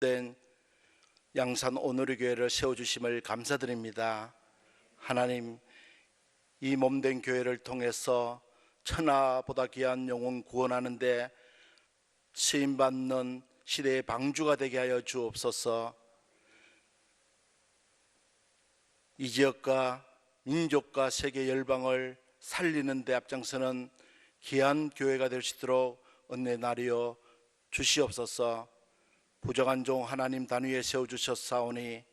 된 양산 오누리 교회를 세워주심을 감사드립니다. 하나님, 이 몸된 교회를 통해서 천하보다 귀한 영혼 구원하는 데 쓰임받는 시대의 방주가 되게 하여 주옵소서. 이 지역과 민족과 세계 열방을 살리는 데 앞장서는 귀한 교회가 될 수 있도록 은혜 나리어 주시옵소서. 부족한 종 하나님 단위에 세워주셨사오니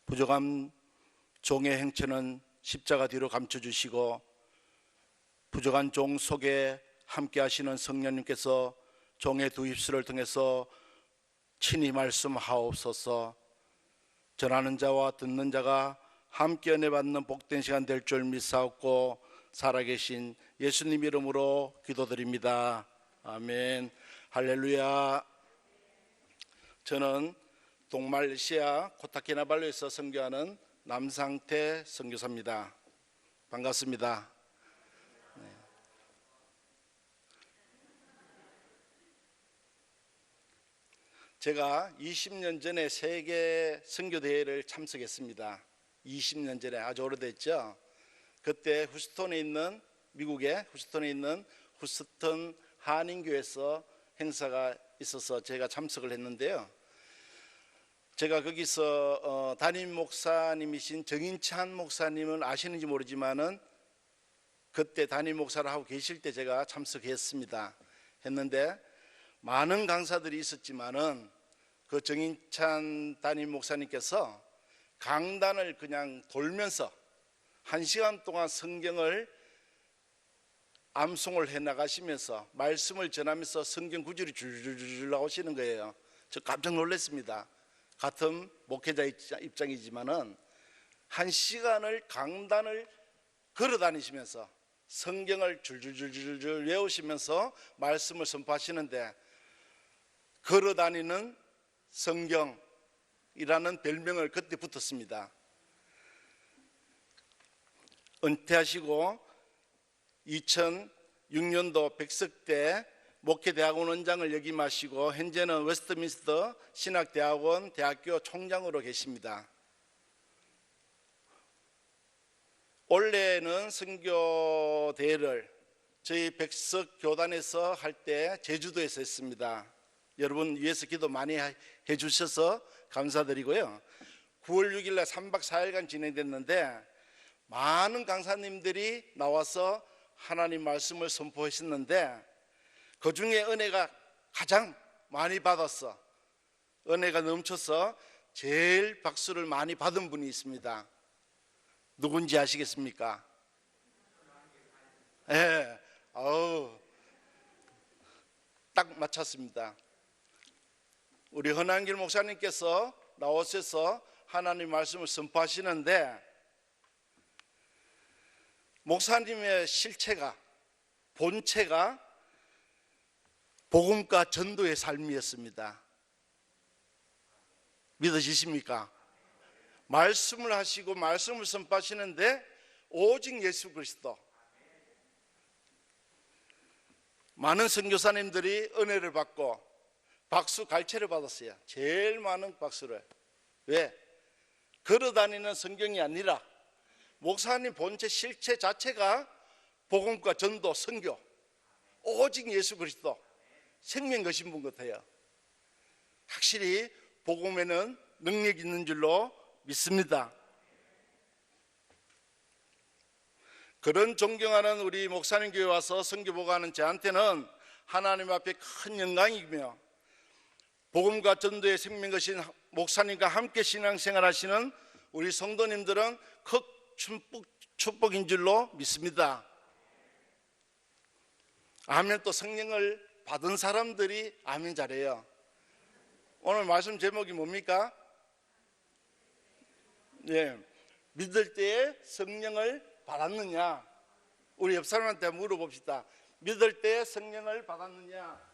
부족한 종의 행체는 십자가 뒤로 감춰주시고 부족한 종 속에 함께 하시는 성령님께서 종의 두 입술을 통해서 친히 말씀하옵소서. 전하는 자와 듣는 자가 함께 은혜 받는 복된 시간 될 줄 믿사옵고 살아계신 예수님 이름으로 기도드립니다. 아멘. 할렐루야. 저는 동말레이시아 코타키나발루에서 선교하는 남상태 선교사입니다. 반갑습니다. 제가 20년 전에 세계 선교대회를 참석했습니다. 20년 전에, 아주 오래됐죠. 그때 후스턴에 있는, 미국의 후스턴에 있는 후스턴 한인교회에서 행사가 있어서 제가 참석을 했는데요. 제가 거기서 담임 목사님이신 정인찬 목사님을 아시는지 모르지만은 그때 담임 목사를 하고 계실 때 제가 참석했습니다. 했는데 많은 강사들이 있었지만은 그 정인찬 담임 목사님께서 강단을 그냥 돌면서 1시간 동안 성경을 암송을 해나가시면서 말씀을 전하면서 성경 구절이 줄줄줄 나오시는 거예요. 저 깜짝 놀랐습니다. 같은 목회자 입장이지만은 1시간을 강단을 걸어 다니시면서 성경을 줄줄줄줄 외우시면서 말씀을 선포하시는데 걸어 다니는 성경이라는 별명을 그때 붙었습니다. 은퇴하시고 2006년도 백석 때 목회대학원 원장을 역임하시고 현재는 웨스트민스터 신학대학원 대학교 총장으로 계십니다. 올해는 선교대회를 저희 백석 교단에서 할 때 제주도에서 했습니다. 여러분 위해서 기도 많이 해주셔서 감사드리고요. 9월 6일 날 3박 4일간 진행됐는데 많은 강사님들이 나와서 하나님 말씀을 선포하셨는데 그 중에 은혜가 가장 많이 받았어. 은혜가 넘쳐서 제일 박수를 많이 받은 분이 있습니다. 누군지 아시겠습니까? 예, 딱 맞췄습니다. 우리 헌한길 목사님께서 나오셔서 하나님 말씀을 선포하시는데 목사님의 실체가, 본체가 복음과 전도의 삶이었습니다. 믿으시십니까? 말씀을 하시고 말씀을 선포하시는데 오직 예수 그리스도. 많은 선교사님들이 은혜를 받고 박수 갈채를 받았어요. 제일 많은 박수를. 왜? 걸어다니는 성경이 아니라 목사님 본체 실체 자체가 복음과 전도, 선교, 오직 예수 그리스도 생명 거신 분 같아요. 확실히 복음에는 능력이 있는 줄로 믿습니다. 그런 존경하는 우리 목사님 교회 와서 선교 보고하는 저한테는 하나님 앞에 큰 영광이며 복음과 전도의 생명 거신 목사님과 함께 신앙생활 하시는 우리 성도님들은 큰 축복인 줄로 믿습니다. 아멘. 또 성령을 받은 사람들이 아멘 잘해요. 오늘 말씀 제목이 뭡니까? 예, 믿을 때에 성령을 받았느냐? 우리 옆 사람한테 물어봅시다. 믿을 때에 성령을 받았느냐?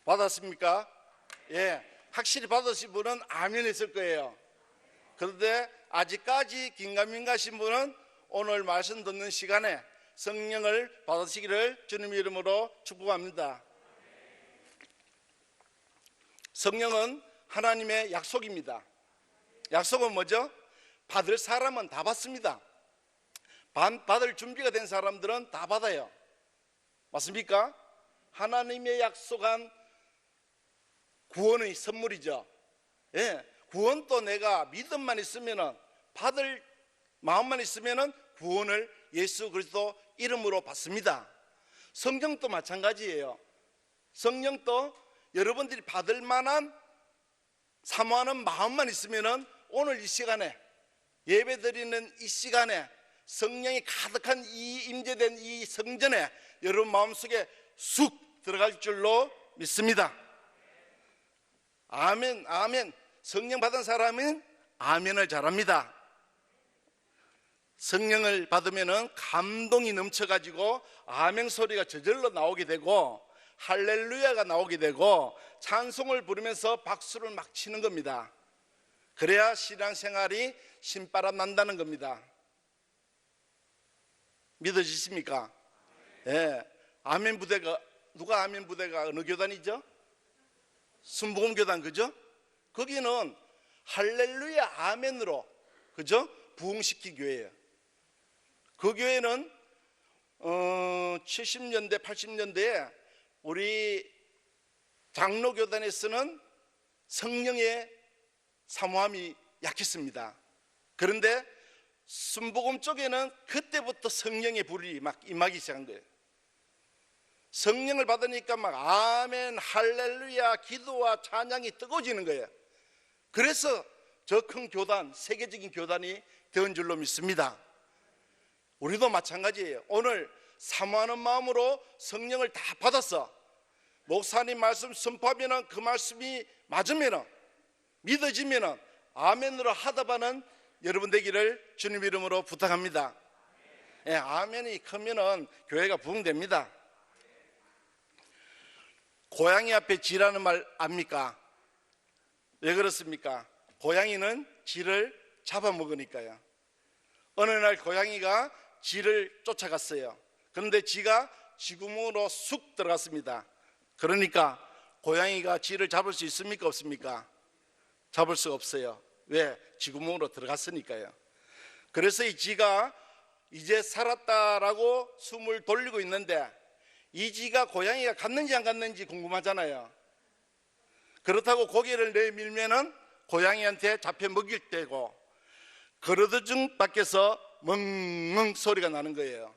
받았습니까? 예, 확실히 받으신 분은 아멘 했을 거예요. 그런데 아직까지 긴가민가신 분은 오늘 말씀 듣는 시간에 성령을 받으시기를 주님의 이름으로 축복합니다. 성령은 하나님의 약속입니다. 약속은 뭐죠? 받을 사람은 다 받습니다. 받을 준비가 된 사람들은 다 받아요. 맞습니까? 하나님의 약속한 구원의 선물이죠. 예, 구원도 내가 믿음만 있으면은, 받을 마음만 있으면은 구원을 예수 그리스도 이름으로 받습니다. 성령도 마찬가지예요. 성령도 여러분들이 받을 만한 사모하는 마음만 있으면은 오늘 이 시간에, 예배 드리는 이 시간에 성령이 가득한 이 임재된 이 성전에 여러분 마음속에 쑥 들어갈 줄로 믿습니다. 아멘, 아멘. 성령 받은 사람은 아멘을 잘합니다. 성령을 받으면은 감동이 넘쳐가지고 아멘 소리가 저절로 나오게 되고 할렐루야가 나오게 되고 찬송을 부르면서 박수를 막 치는 겁니다. 그래야 신앙생활이 신바람 난다는 겁니다. 믿어지십니까? 예. 아멘 부대가, 누가 아멘 부대가 어느 교단이죠? 순복음교단, 그죠? 거기는 할렐루야 아멘으로, 그죠? 부흥시킨 교회예요. 그 교회는 70년대 80년대에 우리 장로교단에서는 성령의 사모함이 약했습니다. 그런데 순복음 쪽에는 그때부터 성령의 불이 막 임하기 시작한 거예요. 성령을 받으니까 막 아멘, 할렐루야, 기도와 찬양이 뜨거워지는 거예요. 그래서 저 큰 교단, 세계적인 교단이 된 줄로 믿습니다. 우리도 마찬가지예요. 오늘 사모하는 마음으로 성령을 다 받았어. 목사님 말씀 선포하면 그 말씀이 맞으면, 믿어지면 아멘으로 하다바는 여러분 되기를 주님 이름으로 부탁합니다. 예, 아멘이 크면은 교회가 부흥됩니다. 고양이 앞에 쥐라는 말 압니까? 왜 그렇습니까? 고양이는 쥐를 잡아먹으니까요. 어느 날 고양이가 쥐를 쫓아갔어요. 그런데 쥐가 쥐구멍으로 쑥 들어갔습니다. 그러니까 고양이가 쥐를 잡을 수 있습니까? 없습니까? 잡을 수 없어요. 왜? 쥐구멍으로 들어갔으니까요. 그래서 이 쥐가 이제 살았다라고 숨을 돌리고 있는데, 이 쥐가 고양이가 갔는지 안 갔는지 궁금하잖아요. 그렇다고 고개를 내밀면은 고양이한테 잡혀 먹일 때고, 그러드중 밖에서 멍멍 소리가 나는 거예요.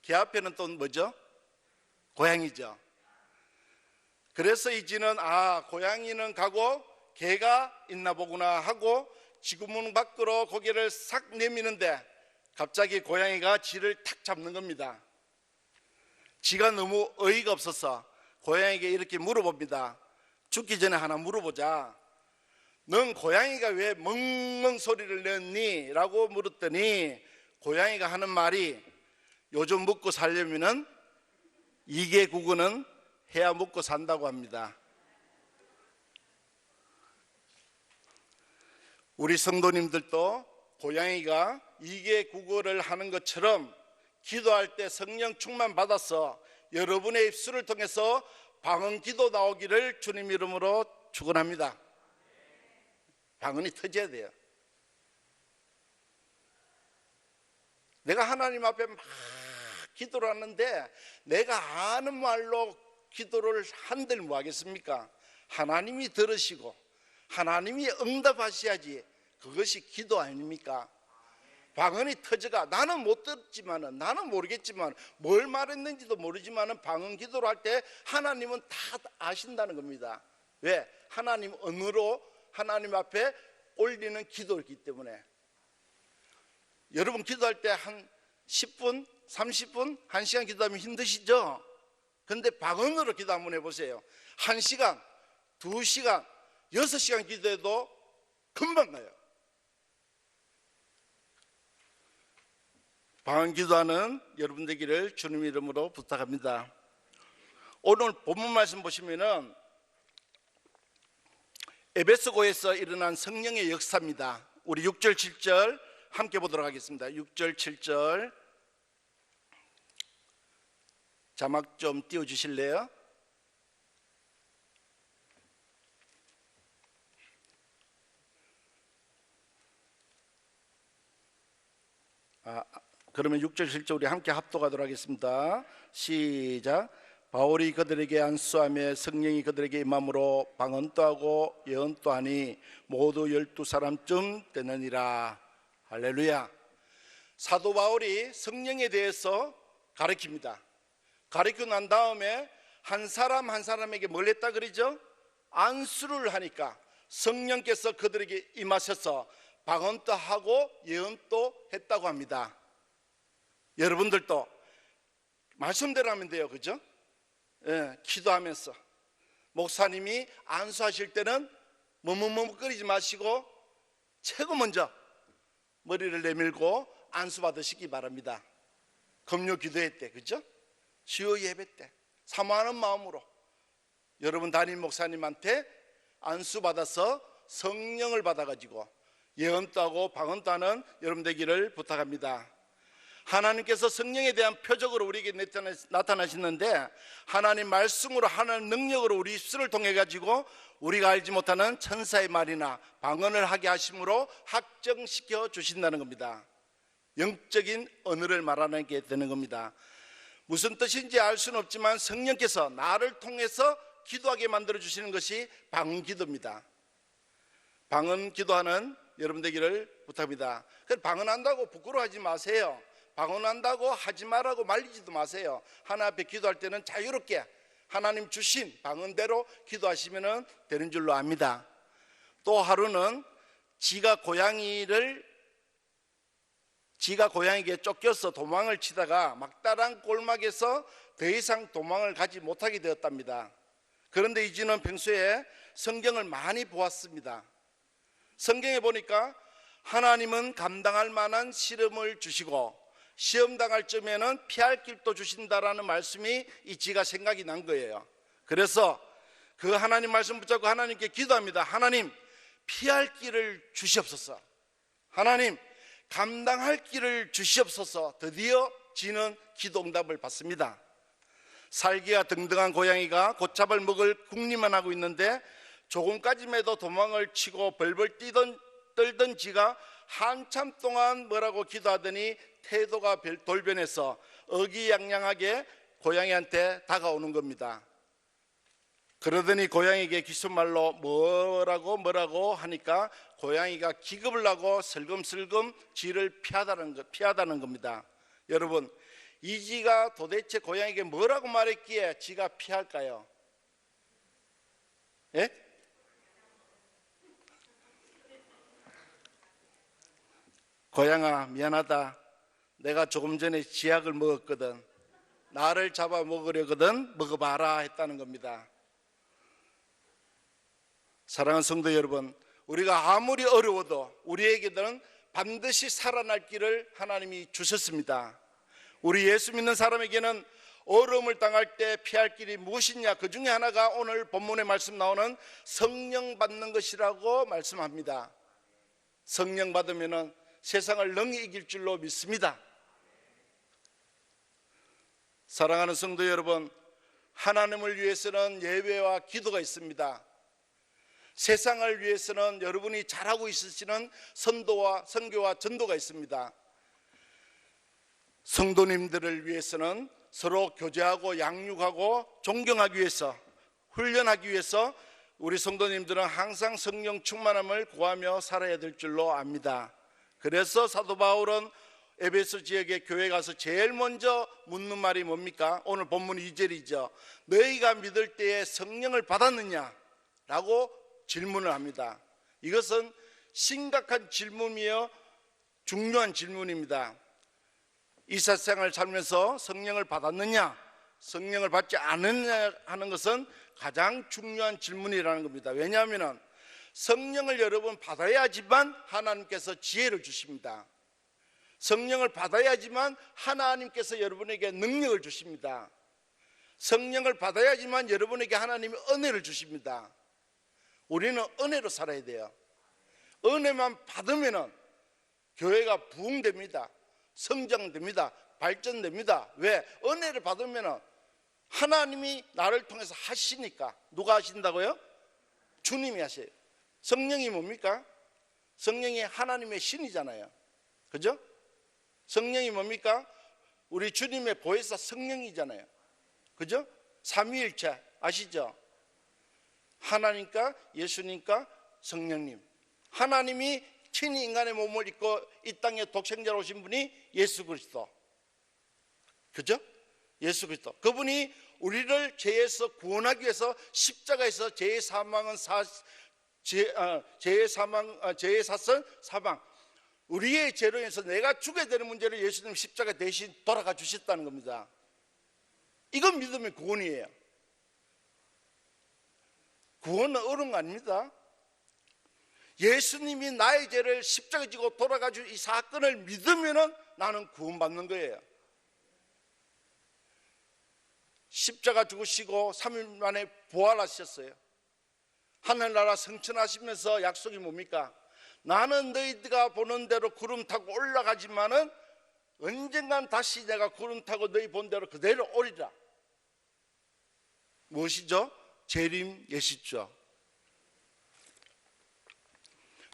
걔 앞에는 또 뭐죠? 고양이죠. 그래서 이 쥐는 고양이는 가고 개가 있나 보구나 하고 쥐구멍 밖으로 고개를 싹 내미는데 갑자기 고양이가 쥐를 탁 잡는 겁니다. 쥐가 너무 어이가 없어서 고양이에게 이렇게 물어봅니다. 죽기 전에 하나 물어보자. 넌 고양이가 왜 멍멍 소리를 냈니? 라고 물었더니 고양이가 하는 말이, 요즘 먹고 살려면은 이게 국어는 해야 먹고 산다고 합니다. 우리 성도님들도 고양이가 이게 국어를 하는 것처럼 기도할 때 성령 충만 받아서 여러분의 입술을 통해서 방언 기도 나오기를 주님 이름으로 축원합니다. 방언이 터져야 돼요. 내가 하나님 앞에 막 기도를 하는데 내가 아는 말로 기도를 한들 뭐 하겠습니까? 하나님이 들으시고 하나님이 응답하셔야지 그것이 기도 아닙니까? 방언이 터져가, 나는 못 들었지만은, 나는 모르겠지만, 뭘 말했는지도 모르지만은 방언 기도를 할 때 하나님은 다 아신다는 겁니다. 왜? 하나님 언어로 하나님 앞에 올리는 기도이기 때문에. 여러분 기도할 때 한 10분, 30분, 1시간 기도하면 힘드시죠? 근데 방언으로 기도 한번 해보세요. 1시간, 2시간, 6시간 기도해도 금방 가요. 방언 기도하는 여러분 되기를 주님 이름으로 부탁합니다. 오늘 본문 말씀 보시면은 에베소고에서 일어난 성령의 역사입니다. 우리 6절 7절 함께 보도록 하겠습니다. 6절 7절 자막 좀 띄워주실래요? 그러면 6절 7절 우리 함께 합독하도록 하겠습니다. 시작. 바울이 그들에게 안수하며 성령이 그들에게 임함으로 방언도 하고 예언도 하니 모두 12사람쯤 되느니라. 할렐루야. 사도 바울이 성령에 대해서 가르칩니다. 가르치고 난 다음에 한 사람 한 사람에게 뭘 했다 그러죠? 안수를 하니까 성령께서 그들에게 임하셔서 방언도 하고 예언도 했다고 합니다. 여러분들도 말씀대로 하면 돼요. 그죠? 예, 기도하면서 목사님이 안수하실 때는 머뭇머뭇거리지 마시고 최고 먼저 머리를 내밀고 안수 받으시기 바랍니다. 금요 기도회 때, 그죠? 주요 예배 때 사모하는 마음으로 여러분 담임 목사님한테 안수 받아서 성령을 받아가지고 예언도 하고 방언도 하는 여러분 되기를 부탁합니다. 하나님께서 성령에 대한 표적으로 우리에게 나타나시는데 하나님 말씀으로 하나님 능력으로 우리 입술을 통해 가지고 우리가 알지 못하는 천사의 말이나 방언을 하게 하심으로 확정시켜 주신다는 겁니다. 영적인 언어를 말하게 되는 겁니다. 무슨 뜻인지 알 수는 없지만 성령께서 나를 통해서 기도하게 만들어 주시는 것이 방언 기도입니다. 방언 기도하는 여러분 되기를 부탁합니다. 방언한다고 부끄러워하지 마세요. 방언한다고 하지 말라고 말리지도 마세요. 하나 앞에 기도할 때는 자유롭게 하나님 주신 방언대로 기도하시면 되는 줄로 압니다. 또 하루는 지가 고양이에게 쫓겨서 도망을 치다가 막다른 골목에서 더 이상 도망을 가지 못하게 되었답니다. 그런데 이지는 평소에 성경을 많이 보았습니다. 성경에 보니까 하나님은 감당할 만한 시험을 주시고 시험 당할 쯤에는 피할 길도 주신다라는 말씀이 이지가 생각이 난 거예요. 그래서 그 하나님 말씀 붙잡고 하나님께 기도합니다. 하나님, 피할 길을 주시옵소서. 하나님, 감당할 길을 주시옵소서. 드디어 지는 기도 응답을 받습니다. 살기가 등등한 고양이가 곶잡을 먹을 궁리만 하고 있는데 조금까지라도 도망을 치고 벌벌 떨던 지가 한참 동안 뭐라고 기도하더니 태도가 돌변해서 어기양양하게 고양이한테 다가오는 겁니다. 그러더니 고양이에게 기술말로 뭐라고 하니까 고양이가 기겁을 하고 슬금슬금 쥐를 피하다는 겁니다. 여러분, 이 쥐가 도대체 고양이에게 뭐라고 말했기에 쥐가 피할까요? 예? 고양아, 미안하다. 내가 조금 전에 쥐약을 먹었거든. 나를 잡아 먹으려거든 먹어봐라 했다는 겁니다. 사랑하는 성도 여러분, 우리가 아무리 어려워도 우리에게는 반드시 살아날 길을 하나님이 주셨습니다. 우리 예수 믿는 사람에게는 어려움을 당할 때 피할 길이 무엇이냐? 그 중에 하나가 오늘 본문에 말씀 나오는 성령 받는 것이라고 말씀합니다. 성령 받으면 세상을 능히 이길 줄로 믿습니다. 사랑하는 성도 여러분, 하나님을 위해서는 예배와 기도가 있습니다. 세상을 위해서는 여러분이 잘하고 있으시는 선도와 선교와 전도가 있습니다. 성도님들을 위해서는 서로 교제하고 양육하고 존경하기 위해서, 훈련하기 위해서 우리 성도님들은 항상 성령 충만함을 구하며 살아야 될 줄로 압니다. 그래서 사도 바울은 에베소 지역의 교회 가서 제일 먼저 묻는 말이 뭡니까? 오늘 본문 2절이죠. 너희가 믿을 때에 성령을 받았느냐? 라고 질문을 합니다. 이것은 심각한 질문이요, 중요한 질문입니다. 이 세상을 살면서 성령을 받았느냐, 성령을 받지 않느냐 하는 것은 가장 중요한 질문이라는 겁니다. 왜냐하면 성령을 여러분 받아야지만 하나님께서 지혜를 주십니다. 성령을 받아야지만 하나님께서 여러분에게 능력을 주십니다. 성령을 받아야지만 여러분에게 하나님이 은혜를 주십니다. 우리는 은혜로 살아야 돼요. 은혜만 받으면 교회가 부흥됩니다. 성장됩니다. 발전됩니다. 왜? 은혜를 받으면 하나님이 나를 통해서 하시니까. 누가 하신다고요? 주님이 하셔요. 성령이 뭡니까? 성령이 하나님의 신이잖아요. 그죠? 성령이 뭡니까? 우리 주님의 보혜사 성령이잖아요. 그죠? 삼위일체 아시죠? 하나님과 예수님과 성령님. 하나님이 친히 인간의 몸을 입고 이 땅에 독생자로 오신 분이 예수 그리스도. 그죠? 예수 그리스도. 그분이 우리를 죄에서 구원하기 위해서 십자가에서 죄의 사선 사방, 우리의 죄로 인해서 내가 죽어야 되는 문제를 예수님 십자가 대신 돌아가 주셨다는 겁니다. 이건 믿으면 구원이에요. 구원은 어려운 거 아닙니다. 예수님이 나의 죄를 십자가에 지고 돌아가 준 이 사건을 믿으면 나는 구원받는 거예요. 십자가 죽으시고 3일 만에 부활하셨어요. 하늘나라 성천하시면서 약속이 뭡니까? 나는 너희가 보는 대로 구름 타고 올라가지만은 언젠간 다시 내가 구름 타고 너희 본 대로 그대로 오리라. 무엇이죠? 재림 예수죠.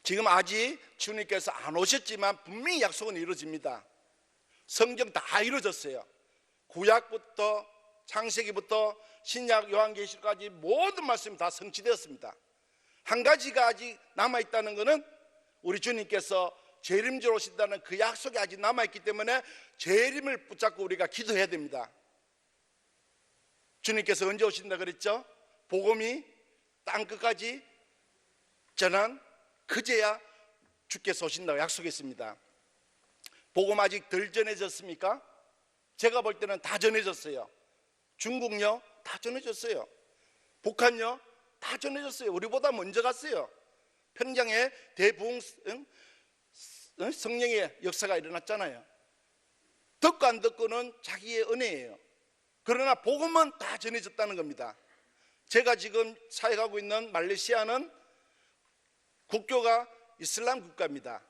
지금 아직 주님께서 안 오셨지만 분명히 약속은 이루어집니다. 성경 다 이루어졌어요. 구약부터 창세기부터 신약 요한계시록까지 모든 말씀이 다 성취되었습니다. 한 가지가 아직 남아있다는 것은 우리 주님께서 재림주로 오신다는 그 약속이 아직 남아있기 때문에 재림을 붙잡고 우리가 기도해야 됩니다. 주님께서 언제 오신다 그랬죠? 복음이 땅끝까지 전한 그제야 주께서 오신다고 약속했습니다. 복음 아직 덜 전해졌습니까? 제가 볼 때는 다 전해졌어요. 중국요? 다 전해졌어요. 북한요? 다 전해졌어요. 우리보다 먼저 갔어요. 평양에 대부흥 성령의 역사가 일어났잖아요. 듣고 안 듣고는 자기의 은혜예요. 그러나 복음은 다 전해졌다는 겁니다. 제가 지금 사역하고 있는 말레이시아는 국교가 이슬람 국가입니다.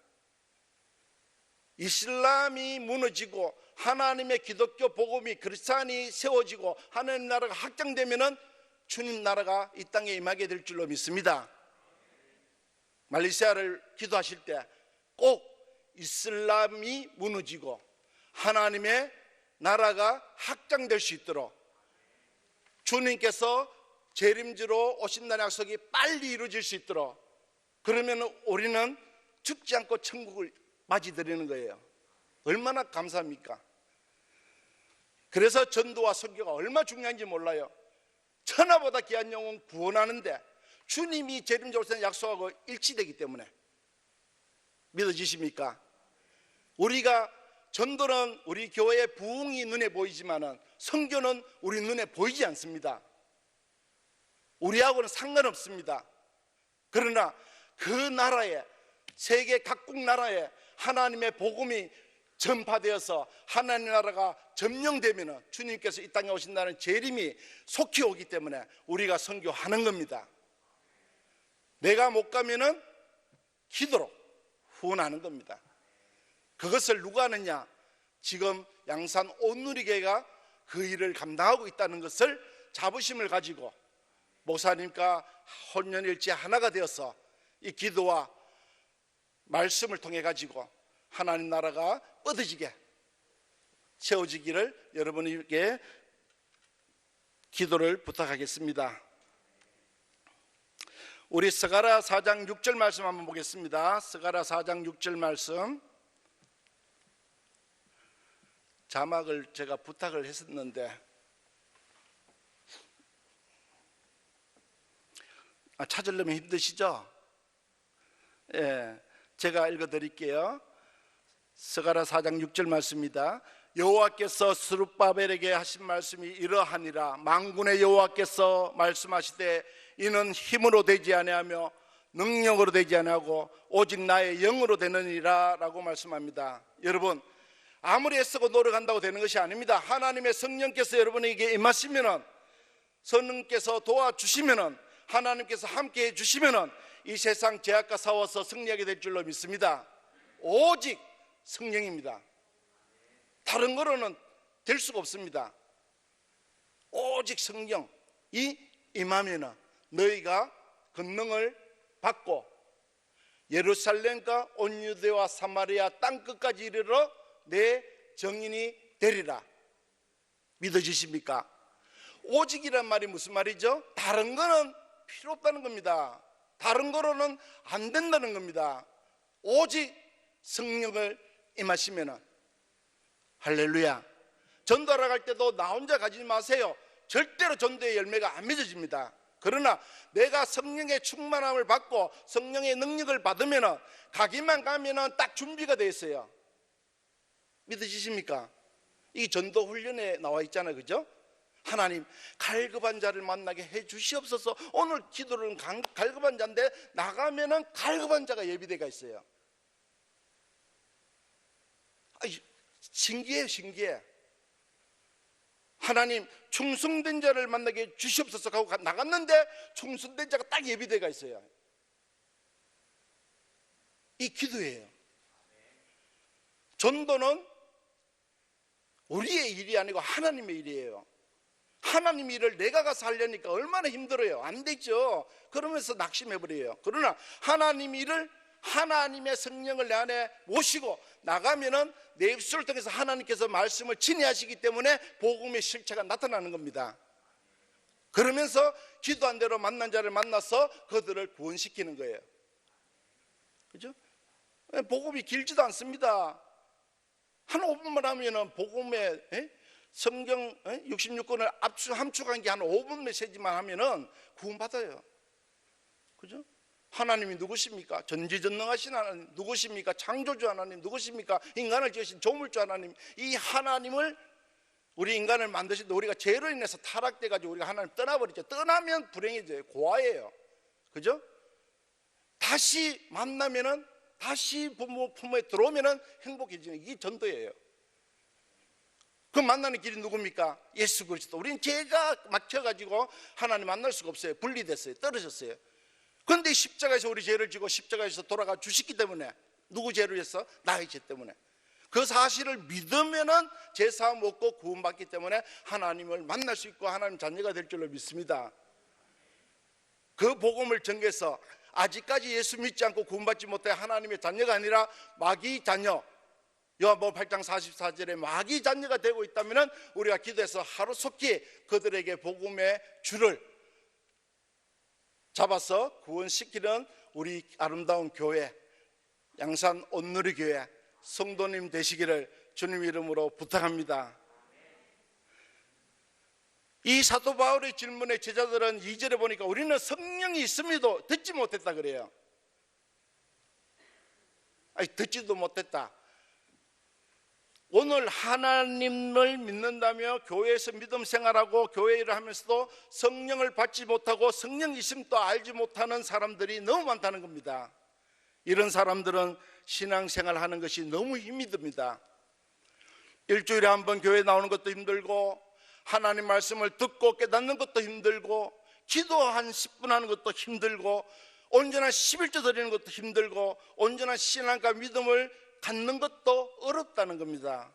이슬람이 무너지고 하나님의 기독교 복음이 그리스도인이 세워지고 하나님 나라가 확장되면은 주님 나라가 이 땅에 임하게 될 줄로 믿습니다. 말레이시아를 기도하실 때 꼭 이슬람이 무너지고 하나님의 나라가 확장될 수 있도록 주님께서 재림주로 오신다는 약속이 빨리 이루어질 수 있도록, 그러면 우리는 죽지 않고 천국을 맞이드리는 거예요. 얼마나 감사합니까? 그래서 전도와 선교가 얼마나 중요한지 몰라요. 천하보다 귀한 영혼 구원하는데 주님이 재림주로 오신다는 약속하고 일치되기 때문에. 믿어지십니까? 우리가 전도는 우리 교회의 부흥이 눈에 보이지만은 선교는 우리 눈에 보이지 않습니다. 우리하고는 상관없습니다. 그러나 그 나라에, 세계 각국 나라에 하나님의 복음이 전파되어서 하나님 나라가 점령되면 주님께서 이 땅에 오신다는 재림이 속히 오기 때문에 우리가 선교하는 겁니다. 내가 못 가면은 기도로 후원하는 겁니다. 그것을 누가 하느냐? 지금 양산 온누리교회가 그 일을 감당하고 있다는 것을 자부심을 가지고 목사님과 혼연일체 하나가 되어서 이 기도와 말씀을 통해 가지고 하나님 나라가 뻗어지게 세워지기를 여러분에게 기도를 부탁하겠습니다. 우리 스가랴 4장 6절 말씀 한번 보겠습니다. 스가랴 4장 6절 말씀, 자막을 제가 부탁을 했었는데 찾으려면 힘드시죠? 예, 제가 읽어드릴게요. 스가랴 4장 6절 말씀입니다. 여호와께서 스룹바벨에게 하신 말씀이 이러하니라. 만군의 여호와께서 말씀하시되 이는 힘으로 되지 아니하며 능력으로 되지 아니하고 오직 나의 영으로 되느니라 라고 말씀합니다. 여러분, 아무리 애쓰고 노력한다고 되는 것이 아닙니다. 하나님의 성령께서 여러분에게 임하시면은, 성령께서 도와주시면은, 하나님께서 함께 해주시면은 이 세상 죄악과 싸워서 승리하게 될 줄로 믿습니다. 오직 성령입니다. 다른 거로는 될 수가 없습니다. 오직 성령이 임하면은 너희가 권능을 받고 예루살렘과 온 유대와 사마리아 땅끝까지 이르러 내 증인이 되리라. 믿어지십니까? 오직이란 말이 무슨 말이죠? 다른 거는 필요 없다는 겁니다. 다른 거로는 안 된다는 겁니다. 오직 성령을 임하시면은. 할렐루야. 전도하러 갈 때도 나 혼자 가지 마세요. 절대로 전도의 열매가 안 맺어집니다. 그러나 내가 성령의 충만함을 받고 성령의 능력을 받으면 가기만 가면 딱 준비가 되어 있어요. 믿으십니까? 이 전도 훈련에 나와 있잖아요, 그죠? 하나님, 갈급한 자를 만나게 해 주시옵소서. 오늘 기도는 갈급한 자인데 나가면은 갈급한 자가 예비되어 있어요. 신기해요, 신기해. 하나님, 충성된 자를 만나게 주시옵소서 하고 나갔는데 충성된 자가 딱 예비되어 있어요. 이 기도예요. 전도는 우리의 일이 아니고 하나님의 일이에요. 하나님 일을 내가 가서 하려니까 얼마나 힘들어요. 안 되죠. 그러면서 낙심해버려요. 그러나 하나님 일을 하나님의 성령을 내 안에 모시고 나가면은 내 입술을 통해서 하나님께서 말씀을 진행하시기 때문에 복음의 실체가 나타나는 겁니다. 그러면서 기도한 대로 만난 자를 만나서 그들을 구원시키는 거예요. 그죠? 복음이 길지도 않습니다. 한 5분만 하면은 복음의 성경 66권을 함축한 게 한 5분 메시지만 하면은 구원받아요. 그죠? 하나님이 누구십니까? 전지전능하신 하나님 누구십니까? 창조주 하나님 누구십니까? 인간을 지으신 조물주 하나님. 이 하나님을, 우리 인간을 만드신, 우리가 죄로 인해서 타락돼 가지고 우리가 하나님 떠나버리죠. 떠나면 불행해져요. 고아예요. 그죠? 다시 만나면은, 다시 부모 품에 들어오면은 행복해지는, 이게 전도예요. 그 만나는 길이 누굽니까? 예수 그리스도. 우리는 죄가 막혀가지고 하나님 만날 수가 없어요. 분리됐어요. 떨어졌어요. 그런데 십자가에서 우리 죄를 지고 십자가에서 돌아가 주셨기 때문에, 누구 죄로 해서? 나의 죄 때문에. 그 사실을 믿으면은 죄사함 얻고 구원받기 때문에 하나님을 만날 수 있고 하나님 자녀가 될 줄로 믿습니다. 그 복음을 전개해서 아직까지 예수 믿지 않고 구원받지 못해 하나님의 자녀가 아니라 마귀 자녀, 요한복음 8장 44절에 마귀 자녀가 되고 있다면 우리가 기도해서 하루속히 그들에게 복음의 줄을 잡아서 구원시키는 우리 아름다운 교회, 양산 온누리 교회 성도님 되시기를 주님 이름으로 부탁합니다. 이 사도 바울의 질문에 제자들은 2절에 보니까 우리는 성령이 있음에도 듣지 못했다 그래요. 아니, 듣지도 못했다. 오늘 하나님을 믿는다며 교회에서 믿음 생활하고 교회 일을 하면서도 성령을 받지 못하고 성령 있음도 알지 못하는 사람들이 너무 많다는 겁니다. 이런 사람들은 신앙생활 하는 것이 너무 힘이 듭니다. 일주일에 한 번 교회 나오는 것도 힘들고, 하나님 말씀을 듣고 깨닫는 것도 힘들고, 기도 한 10분 하는 것도 힘들고, 온전한 11조 드리는 것도 힘들고, 온전한 신앙과 믿음을 갖는 것도 어렵다는 겁니다.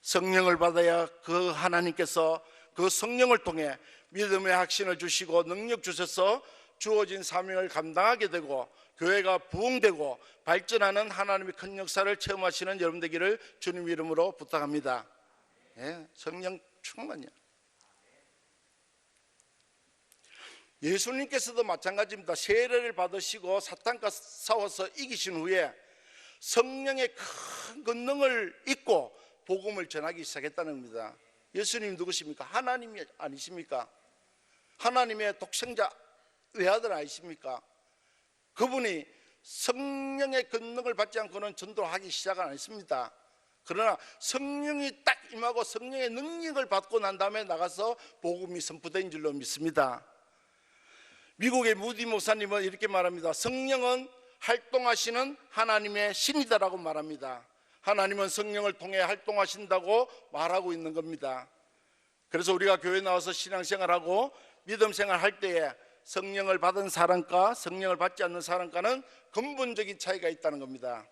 성령을 받아야 그 하나님께서 그 성령을 통해 믿음의 확신을 주시고 능력 주셔서 주어진 사명을 감당하게 되고 교회가 부흥되고 발전하는 하나님의 큰 역사를 체험하시는 여러분 되기를 주님 이름으로 부탁합니다. 성령 충만이요. 예수님께서도 마찬가지입니다. 세례를 받으시고 사탄과 싸워서 이기신 후에 성령의 큰 권능을 입고 복음을 전하기 시작했다는 겁니다. 예수님 누구십니까? 하나님이 아니십니까? 하나님의 독생자 외아들 아니십니까? 그분이 성령의 권능을 받지 않고는 전도하기 시작은 안 했습니다. 그러나 성령이 딱 임하고 성령의 능력을 받고 난 다음에 나가서 복음이 선포된 줄로 믿습니다. 미국의 무디 목사님은 이렇게 말합니다. 성령은 활동하시는 하나님의 신이다라고 말합니다. 하나님은 성령을 통해 활동하신다고 말하고 있는 겁니다. 그래서 우리가 교회 나와서 신앙생활하고 믿음생활 할 때에 성령을 받은 사람과 성령을 받지 않는 사람과는 근본적인 차이가 있다는 겁니다.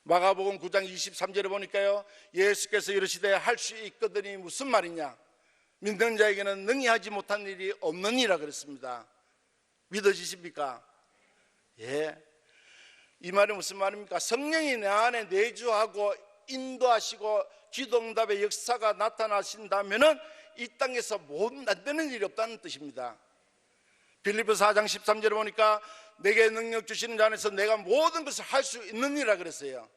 마가복음 9장 23절에 보니까요, 예수께서 이르시되 할 수 있거든이 무슨 말이냐? 믿는 자에게는 능히 하지 못한 일이 없느니라 그랬습니다. 믿어지십니까? 예. 이 말이 무슨 말입니까? 성령이 내 안에 내주하고 인도하시고 기도응답의 역사가 나타나신다면은 이 땅에서 안 되는 일이 없다는 뜻입니다. 빌립보서 4장 13절에 보니까 내게 능력 주시는 자 안에서 내가 모든 것을 할 수 있느니라 그랬어요.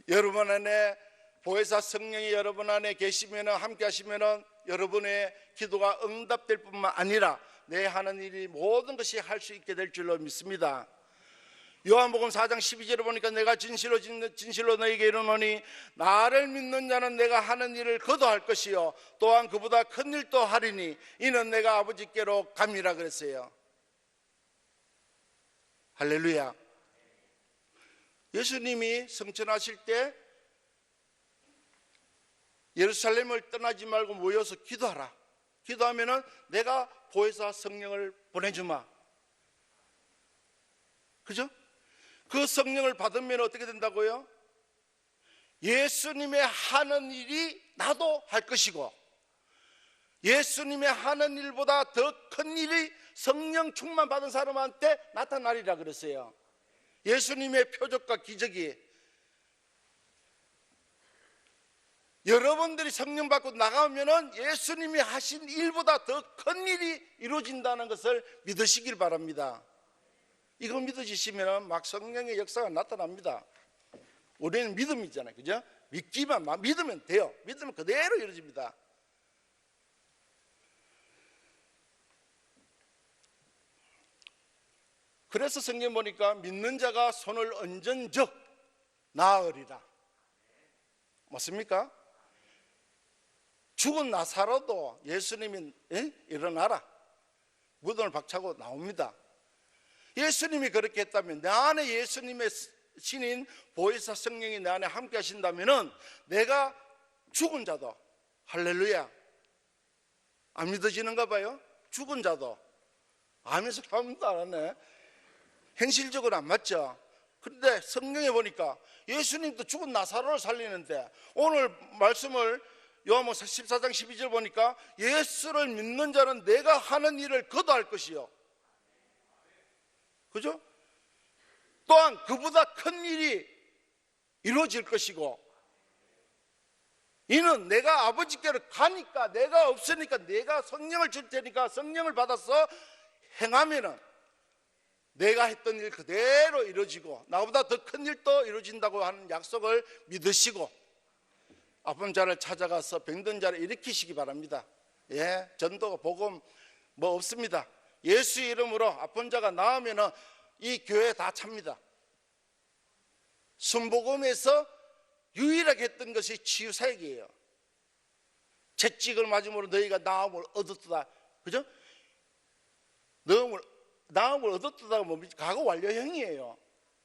여러분 안에 보혜사 성령이 여러분 안에 계시면, 함께 하시면 여러분의 기도가 응답될 뿐만 아니라 내 하는 일이 모든 것이 할 수 있게 될 줄로 믿습니다. 요한복음 4장 12절에 보니까 내가 진실로 너에게 이르노니 나를 믿는 자는 내가 하는 일을 그도 할 것이요 또한 그보다 큰 일도 하리니 이는 내가 아버지께로 감이라 그랬어요. 할렐루야. 예수님이 성천하실 때 예루살렘을 떠나지 말고 모여서 기도하라. 기도하면은 내가 보혜사 성령을 보내주마. 그죠? 그 성령을 받으면 어떻게 된다고요? 예수님의 하는 일이 나도 할 것이고 예수님의 하는 일보다 더 큰 일이 성령 충만 받은 사람한테 나타나리라 그랬어요. 예수님의 표적과 기적이 여러분들이 성령 받고 나가면은 예수님이 하신 일보다 더 큰 일이 이루어진다는 것을 믿으시길 바랍니다. 이거 믿어지시면 막 성령의 역사가 나타납니다. 우리는 믿음이잖아요. 그죠? 믿으면 돼요. 믿으면 그대로 이루어집니다. 그래서 성경 보니까 믿는 자가 손을 얹은즉 나으리라. 맞습니까? 죽은 나사로도 예수님이 일어나라 무덤을 박차고 나옵니다. 예수님이 그렇게 했다면 내 안에 예수님의 신인 보혜사 성령이 내 안에 함께 하신다면 내가 죽은 자도 할렐루야 안 믿어지는가 봐요. 죽은 자도 아멘서 아무도 안 하네. 현실적으로 안 맞죠. 그런데 성경에 보니까 예수님도 죽은 나사로를 살리는데 오늘 말씀을 요한복음 14장 12절 보니까 예수를 믿는 자는 내가 하는 일을 그도 할 것이요 그죠? 또한 그보다 큰 일이 이루어질 것이고 이는 내가 아버지께로 가니까 내가 없으니까 내가 성령을 줄 테니까 성령을 받아서 행하면은 내가 했던 일 그대로 이루어지고 나보다 더 큰 일도 이루어진다고 하는 약속을 믿으시고 아픈 자를 찾아가서 병든 자를 일으키시기 바랍니다. 예, 전도가 복음 뭐 없습니다. 예수 이름으로 아픈 자가 나으면은 이 교회 다 찹니다. 순복음에서 유일하게 했던 것이 치유사역이에요. 채찍을 맞음으로 너희가 나음을 얻었다. 그죠? 나음을 얻었다가 뭡니까? 과거 완료형이에요.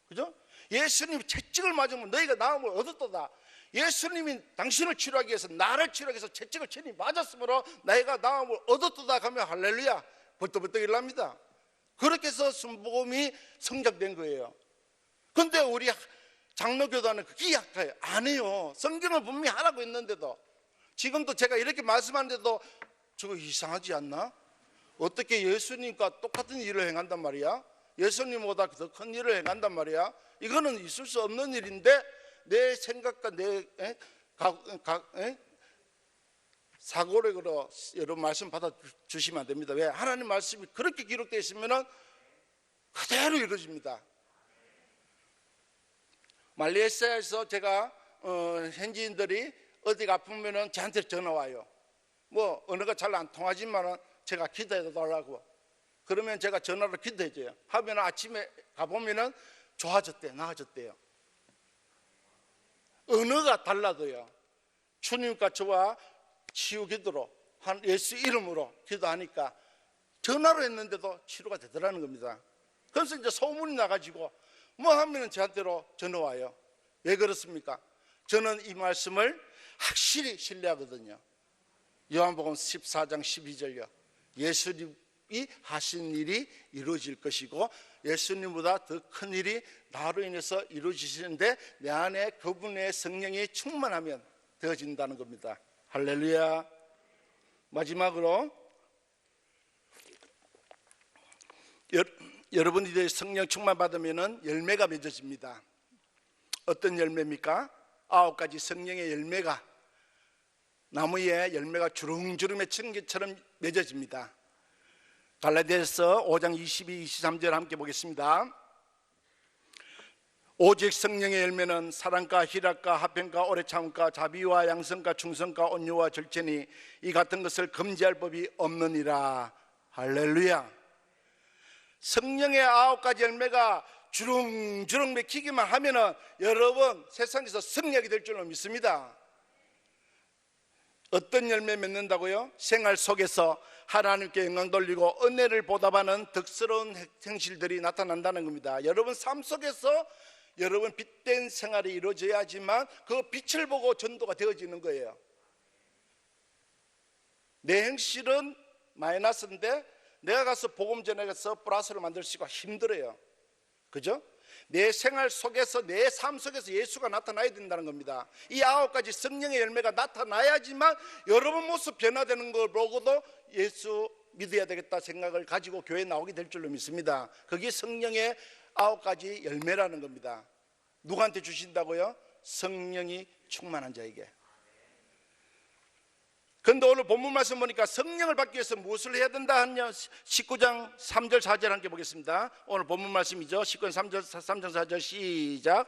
그죠? 예수님이 채찍을 맞으면 너희가 나음을 얻었다. 예수님이 당신을 치료하기 위해서 나를 치료하기 위해서 채찍을 친히 맞았으므로 내가 나음을 얻었다 하면 할렐루야 벌떡벌떡 일납니다. 그렇게 해서 순복음이 성장된 거예요. 그런데 우리 장로교단은 그게 약해요. 안 해요. 성경을 분명히 하라고 했는데도 지금도 제가 이렇게 말씀하는데도 저거 이상하지 않나? 어떻게 예수님과 똑같은 일을 행한단 말이야? 예수님보다 더 큰 일을 행한단 말이야? 이거는 있을 수 없는 일인데 내 생각과 내 사고력으로 여러분 말씀 받아주시면 안 됩니다. 왜? 하나님 말씀이 그렇게 기록되어 있으면 그대로 이루어집니다. 말레이시아에서 제가 현지인들이 어디가 아프면 저한테 전화 와요. 뭐 언어가 잘 안 통하지만 제가 기도해 달라고. 그러면 제가 전화로 기도해 줘요. 하면 아침에 가보면 좋아졌대요. 나아졌대요. 언어가 달라도요. 주님과 저와 치유 기도로 한 예수 이름으로 기도하니까 전화로 했는데도 치료가 되더라는 겁니다. 그래서 이제 소문이 나가지고 뭐 하면은 저한테로 전화 와요. 왜 그렇습니까? 저는 이 말씀을 확실히 신뢰하거든요. 요한복음 14장 12절요. 예수님이 하신 일이 이루어질 것이고 예수님보다 더 큰 일이 나로 인해서 이루어지시는데 내 안에 그분의 성령이 충만하면 되어진다는 겁니다. 할렐루야. 마지막으로 여러분들이 성령 충만 받으면 열매가 맺어집니다. 어떤 열매입니까? 9가지 성령의 열매가 나무에 열매가 주렁주렁 맺힌 것처럼 맺어집니다. 갈라디아서 5장 22, 23절 함께 보겠습니다. 오직 성령의 열매는 사랑과 희락과 화평과 오래 참음과 자비와 양성과 충성과 온유와 절제니 이 같은 것을 금지할 법이 없느니라. 할렐루야. 성령의 9가지 열매가 주렁주렁 맺히기만 하면은 여러분 세상에서 승리하게 될 줄로 믿습니다. 어떤 열매 맺는다고요? 생활 속에서 하나님께 영광 돌리고 은혜를 보답하는 덕스러운 행실들이 나타난다는 겁니다. 여러분 삶 속에서 여러분 빛된 생활이 이루어져야지만 그 빛을 보고 전도가 되어지는 거예요. 내 행실은 마이너스인데 내가 가서 복음 전해서 플러스를 만들 수가 힘들어요. 그죠? 내 생활 속에서 내 삶 속에서 예수가 나타나야 된다는 겁니다. 이 9가지 성령의 열매가 나타나야지만 여러분 모습 변화되는 걸 보고도 예수 믿어야 되겠다 생각을 가지고 교회에 나오게 될 줄로 믿습니다. 그게 성령의 9가지 열매라는 겁니다. 누구한테 주신다고요? 성령이 충만한 자에게. 그런데 오늘 본문 말씀 보니까 성령을 받기 위해서 무엇을 해야 된다 하냐? 19장 3절 4절 함께 보겠습니다. 오늘 본문 말씀이죠. 19장 3절 4절 시작.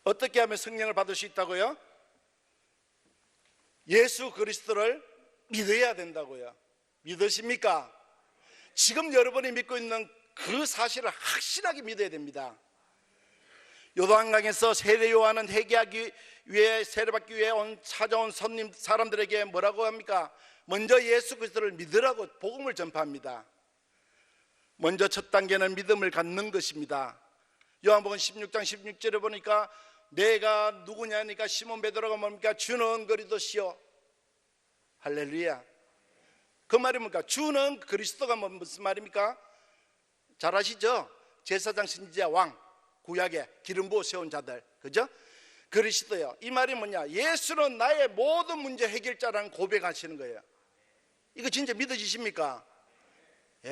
어떻게 하면 성령을 받을 수 있다고요? 예수 그리스도를 믿어야 된다고요. 믿으십니까? 지금 여러분이 믿고 있는 그 사실을 확실하게 믿어야 됩니다. 요단강에서 세례 요한은 회개하기 위해 세례받기 위해 찾아온 손님 사람들에게 뭐라고 합니까? 먼저 예수 그리스도를 믿으라고 복음을 전파합니다. 먼저 첫 단계는 믿음을 갖는 것입니다. 요한복음 16장 16절에 보니까 내가 누구냐니까 시몬 베드로가 뭡니까? 주는 그리스도시요. 할렐루야. 그 말이 뭡니까? 주는 그리스도가 무슨 말입니까? 잘 아시죠? 제사장, 선지자, 왕, 구약에 기름 부어 세운 자들, 그죠? 그리스도요. 이 말이 뭐냐? 예수는 나의 모든 문제 해결자라는 고백하시는 거예요. 이거 진짜 믿어지십니까?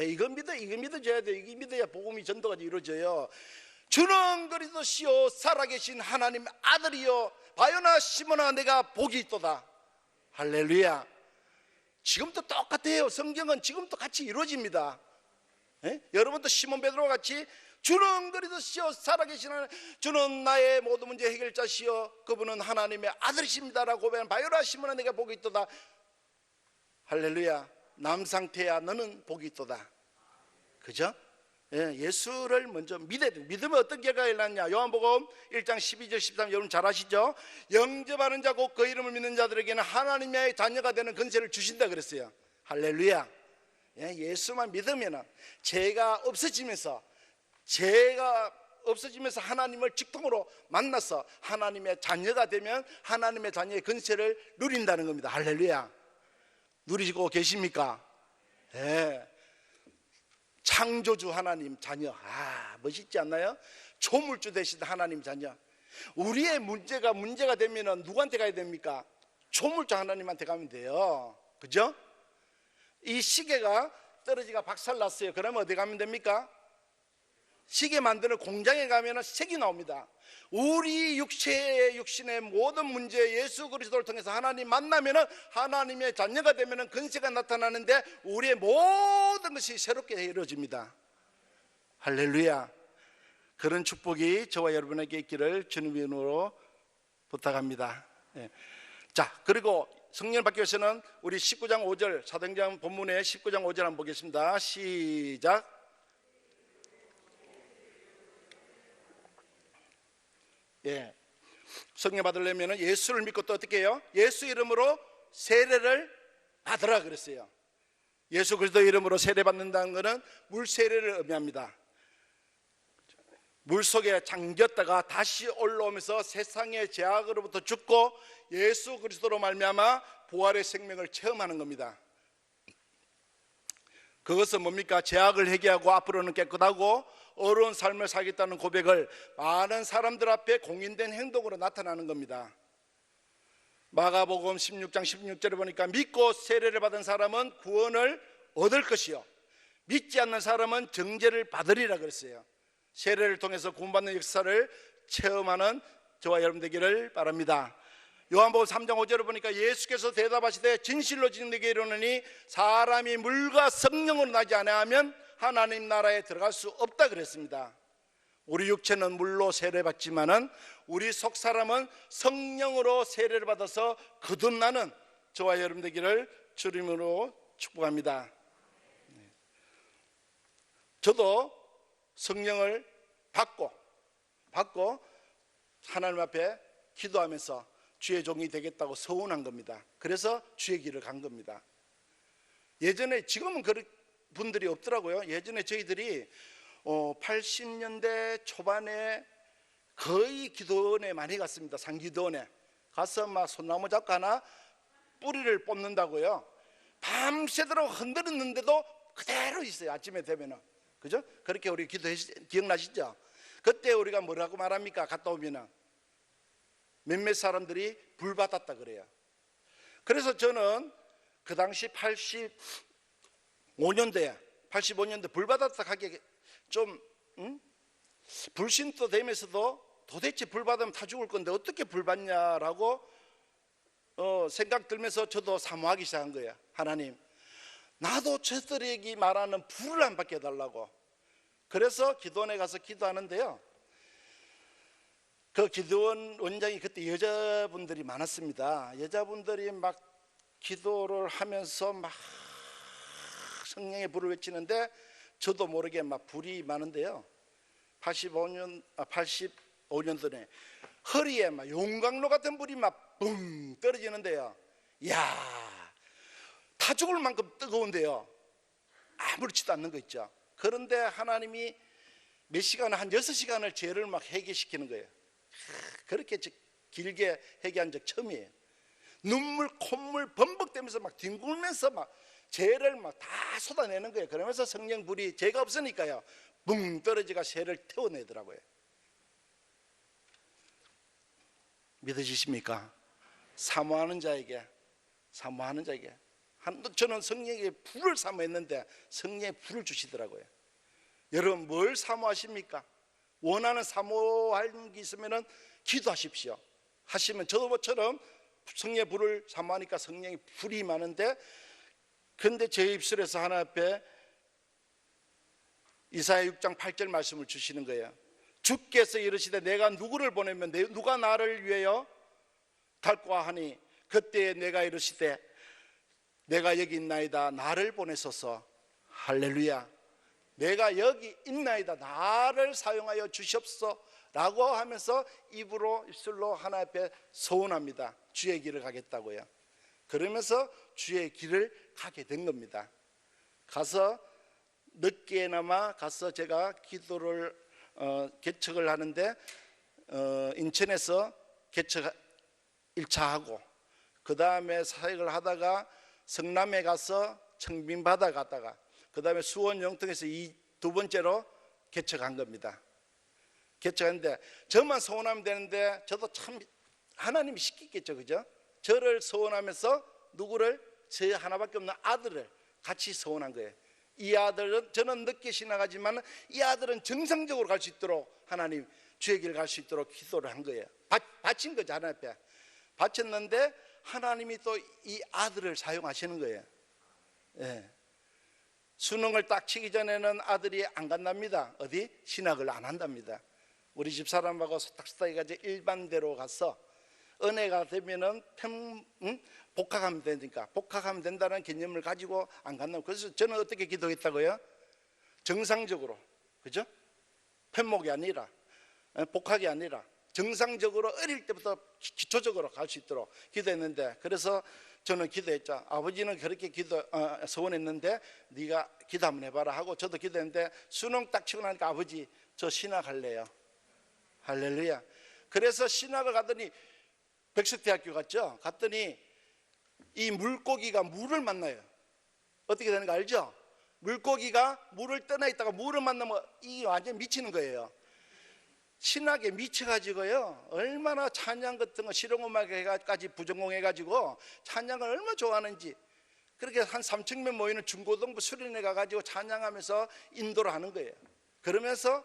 이거 믿어져야 돼요. 이거 믿어야 복음이 전도가 이루어져요. 주는 그리스도시요 살아계신 하나님의 아들이요 바요나 시몬아 내가 복이 있도다. 할렐루야. 지금도 똑같아요. 성경은 지금도 같이 이루어집니다. 여러분도 시몬 베드로와 같이 주는 그리스도시요 살아계신 하나님, 주는 나의 모든 문제 해결자시요 그분은 하나님의 아들이십니다라고 고백하는 바요나 시몬아 내가 복이 있도다. 할렐루야. 남 상태야 너는 복이 있도다. 그죠? 예수를 먼저 믿어야 돼요. 믿으면 어떤 결과가 일어났냐? 요한복음 1장 12절 13절 여러분 잘 아시죠? 영접하는 자 곧 그 이름을 믿는 자들에게는 하나님의 자녀가 되는 권세를 주신다 그랬어요. 할렐루야. 예수만 믿으면 죄가 없어지면서 하나님을 직통으로 만나서 하나님의 자녀가 되면 하나님의 자녀의 권세를 누린다는 겁니다. 할렐루야. 누리시고 계십니까? 창조주 하나님 자녀, 멋있지 않나요? 조물주 되신 하나님 자녀. 우리의 문제가 되면 누구한테 가야 됩니까? 조물주 하나님한테 가면 돼요. 그죠? 이 시계가 떨어지가 박살났어요. 그러면 어디 가면 됩니까? 시계 만드는 공장에 가면 색이 나옵니다. 우리 육신의 모든 문제 예수 그리스도를 통해서 하나님 만나면 하나님의 자녀가 되면 권세가 나타나는데 우리의 모든 것이 새롭게 이루어집니다. 할렐루야. 그런 축복이 저와 여러분에게 있기를 주님의 이름으로 부탁합니다. 자, 그리고 성령을 받기 위해서는 우리 19장 5절 사도행전 본문의 19장 5절 한번 보겠습니다. 시작. 성령 받으려면 예수를 믿고 또 어떻게 해요? 예수 이름으로 세례를 받으라 그랬어요. 예수 그리스도 이름으로 세례 받는다는 것은 물 세례를 의미합니다. 물속에 잠겼다가 다시 올라오면서 세상의 죄악으로부터 죽고 예수 그리스도로 말미암아 부활의 생명을 체험하는 겁니다. 그것은 뭡니까? 죄악을 회개하고 앞으로는 깨끗하고 어려운 삶을 살겠다는 고백을 많은 사람들 앞에 공인된 행동으로 나타나는 겁니다. 마가복음 16장 16절에 보니까 믿고 세례를 받은 사람은 구원을 얻을 것이요 믿지 않는 사람은 정죄를 받으리라 그랬어요. 세례를 통해서 구원받는 역사를 체험하는 저와 여러분 되기를 바랍니다. 요한복음 3장 5절에 보니까 예수께서 대답하시되 진실로 진실로 이르노니 사람이 물과 성령으로 나지 아니하면 하나님 나라에 들어갈 수 없다 그랬습니다. 우리 육체는 물로 세례받지만은 우리 속 사람은 성령으로 세례를 받아서 거듭나는 저와 여러분 되기를 주님으로 축복합니다. 저도 성령을 받고 하나님 앞에 기도하면서 주의 종이 되겠다고 서원한 겁니다. 그래서 주의 길을 간 겁니다. 예전에, 지금은 그런 분들이 없더라고요. 예전에 저희들이 80년대 초반에 거의 기도원에 많이 갔습니다. 상기도원에 가서 막 소나무 잡고 하나 뿌리를 뽑는다고요. 밤새도록 흔들었는데도 그대로 있어요. 아침에 되면은. 그죠? 그렇게 우리 기억나시죠? 그때 우리가 뭐라고 말합니까? 갔다 오면은 몇몇 사람들이 불 받았다 그래요. 그래서 저는 그 당시 85년도에 불 받았다 하기에 좀 불신도 되면서도 도대체 불 받으면 다 죽을 건데 어떻게 불 받냐라고 생각 들면서 저도 사모하기 시작한 거예요. 하나님, 나도 저들에게 말하는 불을 안 받게 해달라고. 그래서 기도원에 가서 기도하는데요, 그 기도원 원장이 그때 여자분들이 많았습니다. 여자분들이 막 기도를 하면서 막 성령의 불을 외치는데 저도 모르게 막 불이 많은데요, 85년도에 허리에 막 용광로 같은 불이 막 붕 떨어지는데요, 이야, 다 죽을 만큼 뜨거운데요, 아무렇지도 않는 거 있죠. 그런데 하나님이 몇 시간, 한 6시간을 죄를 막 회개시키는 거예요. 그렇게 길게 회개한 적 처음이에요. 눈물 콧물 범벅대면서 막 뒹굴면서 막 죄를 막 다 쏟아내는 거예요. 그러면서 성령 불이, 죄가 없으니까요, 붕 떨어지가 죄를 태워내더라고요. 믿으십니까? 사모하는 자에게 저는 성령의 불을 사모했는데 성령의 불을 주시더라고요. 여러분, 뭘 사모하십니까? 원하는 사모할 게 있으면 기도하십시오. 하시면 저처럼 성령의 불을 사모하니까 성령의 불이 많은데, 그런데 제 입술에서 하나님 앞에 이사야 6장 8절 말씀을 주시는 거예요. 주께서 이르시되 내가 누구를 보내면 누가 나를 위하여 갈까 하니 그때 내가 이르시되 내가 여기 있나이다, 나를 보내소서. 할렐루야. 내가 여기 있나이다, 나를 사용하여 주시옵소서 라고 하면서 입술로 하나님 앞에 소원합니다. 주의 길을 가겠다고요. 그러면서 주의 길을 가게 된 겁니다. 가서 늦게나마 가서 제가 기도를 개척을 하는데 인천에서 개척 1차 하고, 그 다음에 사역을 하다가 성남에 가서 청빙받아 갔다가 그 다음에 수원 영통에서 두 번째로 개척한 겁니다. 개척했는데 저만 소원하면 되는데 저도 참 하나님이 시키겠죠, 그죠? 저를 소원하면서 누구를? 저 하나밖에 없는 아들을 같이 소원한 거예요. 이 아들은, 저는 늦게 신앙하지만 이 아들은 정상적으로 갈 수 있도록 하나님 주의 길 갈 수 있도록 기도를 한 거예요. 바친 거죠. 하나님 앞에 바쳤는데 하나님이 또 이 아들을 사용하시는 거예요. 예. 수능을 딱 치기 전에는 아들이 안 간답니다. 어디? 신학을 안 한답니다. 우리 집 사람하고 소탁소탁 해가지고 일반대로 가서 은혜가 되면은 복학하면 되니까, 복학하면 된다는 개념을 가지고 안 간다고. 그래서 저는 어떻게 기도했다고요? 정상적으로, 그죠? 편목이 아니라, 복학이 아니라 정상적으로 어릴 때부터 기초적으로 갈 수 있도록 기도했는데, 그래서 저는 기도했죠. 아버지는 그렇게 소원했는데 네가 기도 한번 해봐라 하고 저도 기도했는데 수능 딱 치고 나니까 아버지 저 신학할래요. 할렐루야. 그래서 신학을 가더니 백석대학교 갔죠. 갔더니 이 물고기가 물을 만나요. 어떻게 되는 거 알죠? 물고기가 물을 떠나 있다가 물을 만나면 이게 완전 미치는 거예요. 신학에 미쳐가지고요, 얼마나 찬양 같은 거 실용음악까지 부전공해가지고 찬양을 얼마나 좋아하는지. 그렇게 한 3,000명 모이는 중고등부 수련회 가가지고 찬양하면서 인도를 하는 거예요. 그러면서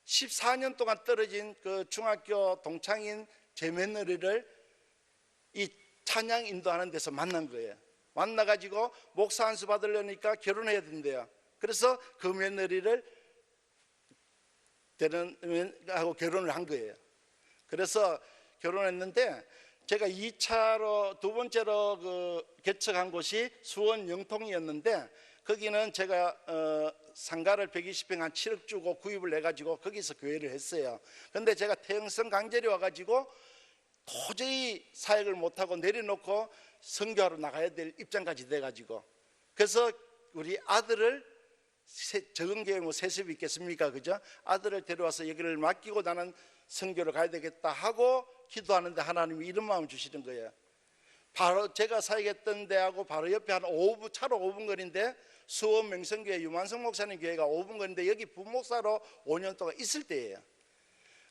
14년 동안 떨어진 그 중학교 동창인 제 며느리를 이 찬양 인도하는 데서 만난 거예요. 만나가지고 목사 안수 받으려니까 결혼해야 된대요. 그래서 그 며느리를 하고 결혼을 한 거예요. 그래서 결혼했는데 제가 2차로 두 번째로 그 개척한 곳이 수원 영통이었는데 거기는 제가 상가를 120평 한 7억 주고 구입을 해가지고 거기서 교회를 했어요. 근데 제가 태영성 강절이 와가지고 도저히 사역을 못하고 내려놓고 선교하러 나가야 될 입장까지 돼가지고, 그래서 우리 아들을, 적은 교회 뭐 세습이 있겠습니까, 그죠? 아들을 데려와서 여기를 맡기고 나는 선교를 가야 되겠다 하고 기도하는데 하나님이 이런 마음을 주시는 거예요. 바로 제가 사역했던 데하고 바로 옆에 한 5분, 차로 5분 거리인데 수원 명성교회 유만성 목사님 교회가 5분 거리인데 여기 부목사로 5년 동안 있을 때예요.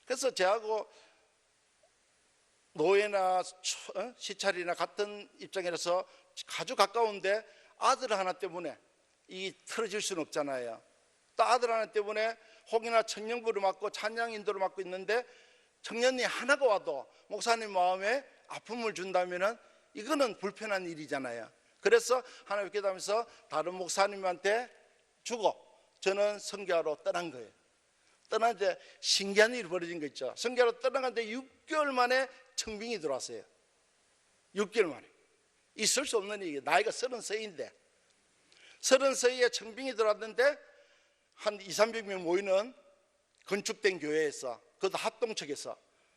그래서 저하고 노예나 시찰이나 같은 입장이라서 아주 가까운데 아들 하나 때문에 이 틀어질 수는 없잖아요. 또 아들 하나 때문에 혹이나 청년부를 맡고 찬양 인도를 맡고 있는데 청년이 하나가 와도 목사님 마음에 아픔을 준다면은 이거는 불편한 일이잖아요. 그래서 하나님 기도하면서 다른 목사님한테 주고 저는 선교하러 떠난 거예요. 떠났는데 신기한 일이 벌어진 거 있죠. 선교하러 떠나갔는데 6개월 만에 청빙이 들어왔어요. 6개월 만에. 있을 수 없는 일이에요. 나이가 30세인데 30세에 청빙이 들어왔는데 한 200~300명 모이는 건축된 교회에서, 그것도 합동측에서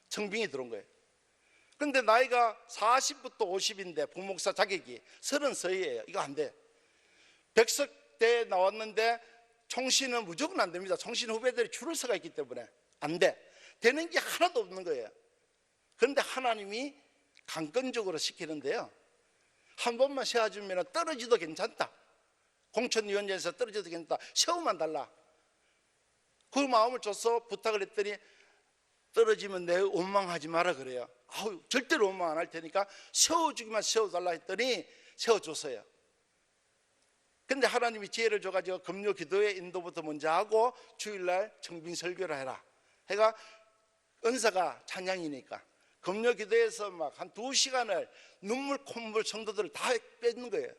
청빙이 들어온 거예요. 그런데 나이가 40부터 50인데 부목사 자격이 30세예요. 이거 안 돼. 백석대에 나왔는데 총신은 무조건 안 됩니다. 총신 후배들이 줄을 서가 있기 때문에 안 돼. 되는 게 하나도 없는 거예요. 그런데 하나님이 강권적으로 시키는데요, 한 번만 세워주면 떨어지도 괜찮다. 공천위원회에서 떨어져도 괜찮다. 세우만 달라. 그 마음을 줘서 부탁을 했더니 떨어지면 내 원망하지 마라 그래요. 아우, 절대로 원망 안 할 테니까 세워주기만 세워달라 했더니 세워줬어요. 근데 하나님이 지혜를 줘가지고 금요 기도의 인도부터 먼저 하고 주일날 청빙 설교를 해라 해가, 은사가 찬양이니까 금요 기도에서 막 한 2시간을 눈물 콧물 성도들을 다 빼는 거예요.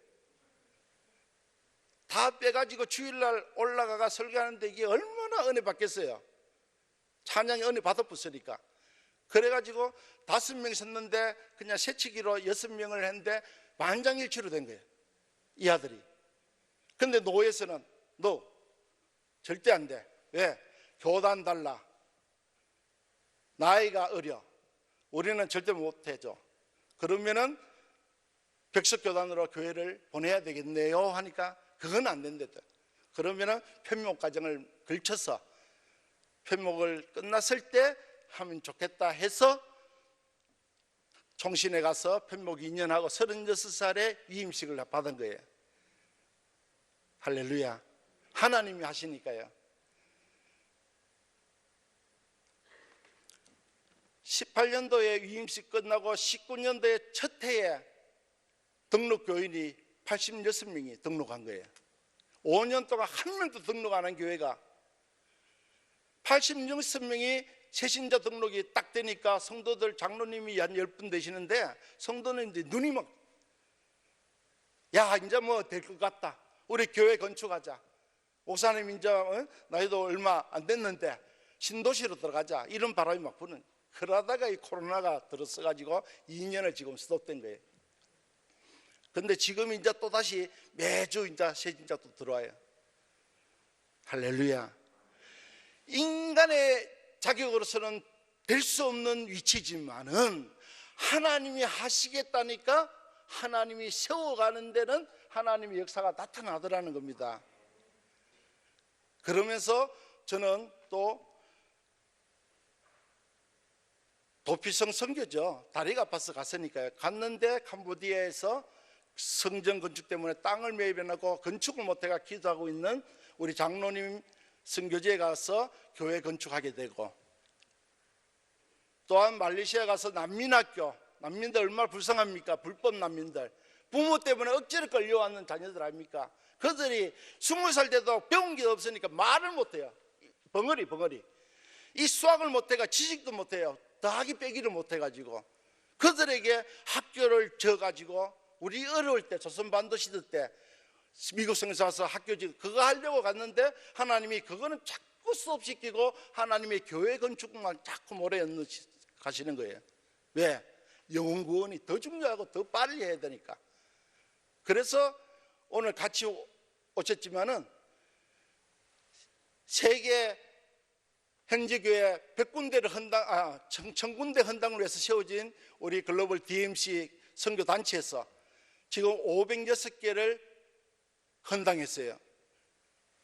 다 빼가지고 주일날 올라가가 설교하는데 이게 얼마나 은혜 받겠어요. 찬양이 은혜 받아붙으니까. 그래가지고 5명 섰는데 그냥 새치기로 6명을 했는데 만장일치로 된 거예요, 이 아들이. 근데 노예에서는 너 절대 안 돼. 왜? 교단 달라. 나이가 어려. 우리는 절대 못 해줘. 그러면은 백석교단으로 교회를 보내야 되겠네요 하니까 그건 안 된대요. 그러면은 편목 과정을 걸쳐서 편목을 끝났을 때 하면 좋겠다 해서 총신에 가서 편목 2년하고 36살에 위임식을 받은 거예요. 할렐루야. 하나님이 하시니까요. 18년도에 위임식 끝나고 19년도에 첫 해에 등록 교인이 86명이 등록한 거예요. 5년 동안 한 명도 등록 안 한 교회가 86명이 새신자 등록이 딱 되니까 성도들, 장로님이 한 10분 되시는데 성도는 이제 눈이 막, 야 이제 뭐 될 것 같다. 우리 교회 건축하자. 목사님 이제 나이도 얼마 안 됐는데 신도시로 들어가자. 이런 바람이 막 부는. 그러다가 이 코로나가 들어서가지고 2년을 지금 스톱된 거예요. 근데 지금 이제 또 다시 매주 이제 새신자 또 들어와요. 할렐루야. 인간의 자격으로서는 될 수 없는 위치지만은 하나님이 하시겠다니까 하나님이 세워가는 데는 하나님의 역사가 나타나더라는 겁니다. 그러면서 저는 또 도피성 선교죠. 다리가 아파서 갔으니까요. 갔는데 캄보디아에서 성전 건축 때문에 땅을 매입해놓고 건축을 못해가 기도하고 있는 우리 장로님 선교지에 가서 교회 건축하게 되고, 또한 말레이시아 가서 난민학교, 난민들 얼마나 불쌍합니까? 불법 난민들, 부모 때문에 억지로 끌려왔는 자녀들 아닙니까? 그들이 20살 돼도 배운 게 없으니까 말을 못해요. 벙어리 이 수학을 못해가 지식도 못해요. 더하기 빼기를 못해가지고 그들에게 학교를 져가지고, 우리 어려울 때 조선반도 시대 때 미국 성에서 와서 학교 지고 그거 하려고 갔는데 하나님이 그거는 자꾸 수업시키고 하나님의 교회 건축만 자꾸 몰아넣는 가시는 거예요. 왜? 영혼 구원이 더 중요하고 더 빨리 해야 되니까. 그래서 오늘 같이 오셨지만은 세계 현지 교회 100군데를 1000군데 헌당을 위해서 세워진 우리 글로벌 DMC 선교 단체에서 지금 506개를 헌당했어요.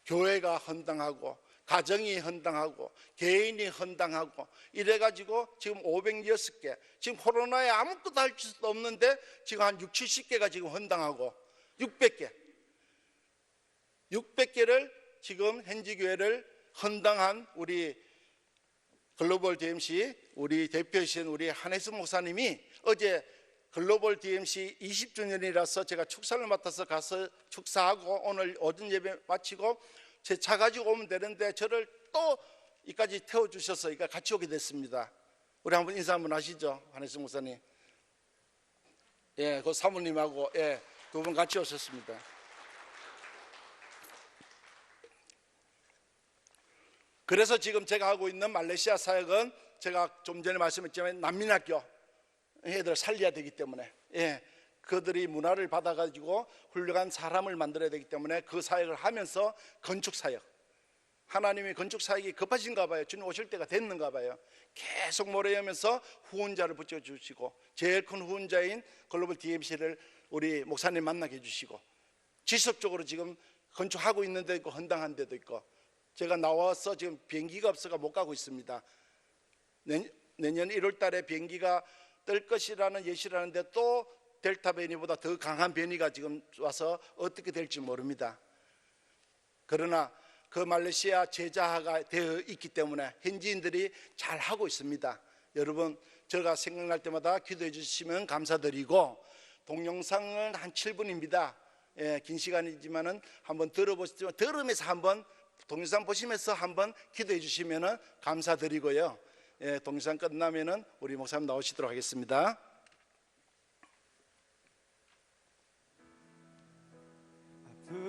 교회가 헌당하고 가정이 헌당하고 개인이 헌당하고 이래가지고 지금 506개, 지금 코로나에 아무것도 할 수도 없는데 지금 한 60, 70개가 지금 헌당하고 600개를 지금 현지 교회를 헌당한 우리 글로벌 DMC 우리 대표이신 우리 한혜수 목사님이 어제 글로벌 DMC 20주년이라서 제가 축사를 맡아서 가서 축사하고 오늘 오전 예배 마치고 제 차 가지고 오면 되는데 저를 또 이까지 태워주셔서 그러니까 같이 오게 됐습니다. 우리 한번 인사 한번 하시죠. 한혜수 목사님. 예, 그 사모님하고 예, 두 분 같이 오셨습니다. 그래서 지금 제가 하고 있는 말레이시아 사역은 제가 좀 전에 말씀했지만 난민학교 애들 살려야 되기 때문에, 예, 그들이 문화를 받아가지고 훌륭한 사람을 만들어야 되기 때문에 그 사역을 하면서 건축 사역, 하나님이 건축 사역이 급하신가 봐요. 주님 오실 때가 됐는가 봐요. 계속 모래하면서 후원자를 붙여주시고 제일 큰 후원자인 글로벌 DMC를 우리 목사님 만나게 해주시고 지속적으로 지금 건축하고 있는 데도 있고 헌당한 데도 있고, 제가 나와서 지금 비행기가 없어가 못 가고 있습니다. 내년 1월 달에 비행기가 뜰 것이라는 예시를 하는데 또 델타 변이보다 더 강한 변이가 지금 와서 어떻게 될지 모릅니다. 그러나 그 말레이시아 제자화가 되어 있기 때문에 현지인들이 잘 하고 있습니다. 여러분, 제가 생각날 때마다 기도해 주시면 감사드리고, 동영상은 한 7분입니다. 예, 긴 시간이지만은 한번 들어보시면, 들으면서 한번 동영상 보시면서 한번 기도해 주시면 감사드리고요. 예, 동영상 끝나면은 우리 목사님 나오시도록 하겠습니다.